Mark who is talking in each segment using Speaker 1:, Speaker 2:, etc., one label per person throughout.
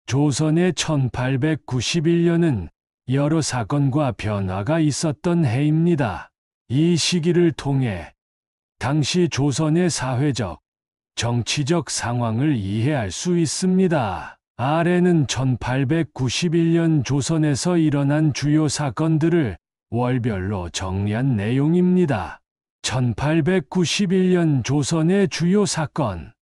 Speaker 1: 조선의 1891년은 여러 사건과 변화가 있었던 해입니다. 이 시기를 통해 당시 조선의 사회적, 정치적 상황을 이해할 수 있습니다. 아래는 1891년 조선에서 일어난 주요 사건들을 월별로 정리한 내용입니다. 1891년 조선의 주요 사건.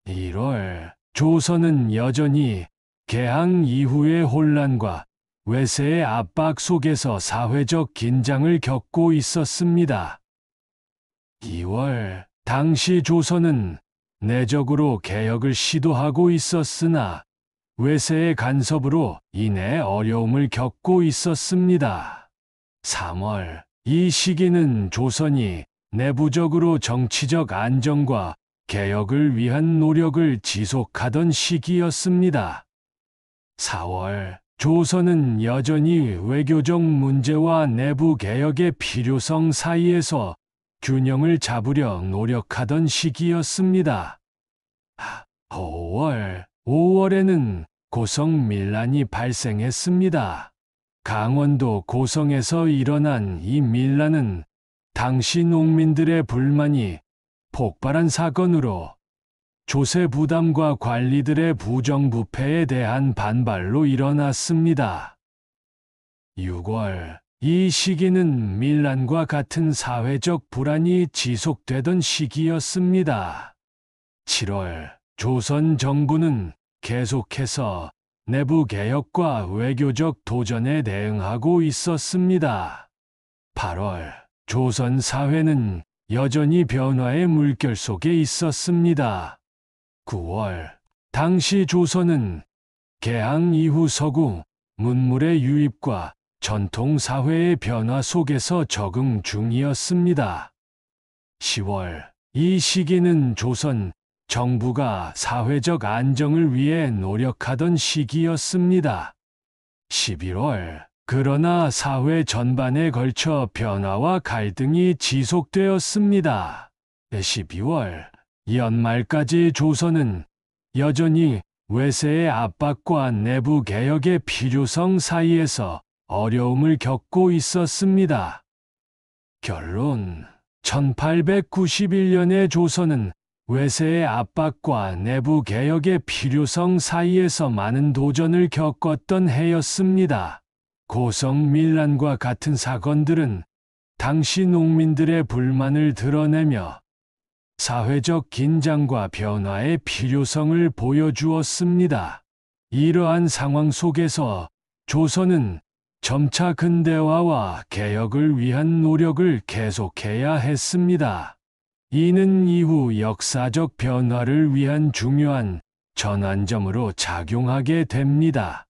Speaker 1: 1월, 조선은 여전히 개항 이후의 혼란과 외세의 압박 속에서 사회적 긴장을 겪고 있었습니다. 2월, 당시 조선은 내적으로 개혁을 시도하고 있었으나 외세의 간섭으로 인해 어려움을 겪고 있었습니다. 3월, 이 시기는 조선이 내부적으로 정치적 안정과 개혁을 위한 노력을 지속하던 시기였습니다. 4월, 조선은 여전히 외교적 문제와 내부 개혁의 필요성 사이에서 균형을 잡으려 노력하던 시기였습니다. 5월에는 고성밀란이 발생했습니다. 강원도 고성에서 일어난 이 밀란은 당시 농민들의 불만이 폭발한 사건으로 조세 부담과 관리들의 부정부패에 대한 반발로 일어났습니다. 6월, 이 시기는 밀란과 같은 사회적 불안이 지속되던 시기였습니다. 7월, 조선 정부는 계속해서 내부 개혁과 외교적 도전에 대응하고 있었습니다. 8월, 조선 사회는 여전히 변화의 물결 속에 있었습니다. 9월, 당시 조선은 개항 이후 서구 문물의 유입과 전통 사회의 변화 속에서 적응 중이었습니다. 10월, 이 시기는 조선 정부가 사회적 안정을 위해 노력하던 시기였습니다. 11월, 그러나 사회 전반에 걸쳐 변화와 갈등이 지속되었습니다. 12월, 연말까지 조선은 여전히 외세의 압박과 내부 개혁의 필요성 사이에서 어려움을 겪고 있었습니다. 결론, 1891년의 조선은 외세의 압박과 내부 개혁의 필요성 사이에서 많은 도전을 겪었던 해였습니다. 고성밀란과 같은 사건들은 당시 농민들의 불만을 드러내며 사회적 긴장과 변화의 필요성을 보여주었습니다. 이러한 상황 속에서 조선은 점차 근대화와 개혁을 위한 노력을 계속해야 했습니다. 이는 이후 역사적 변화를 위한 중요한 전환점으로 작용하게 됩니다.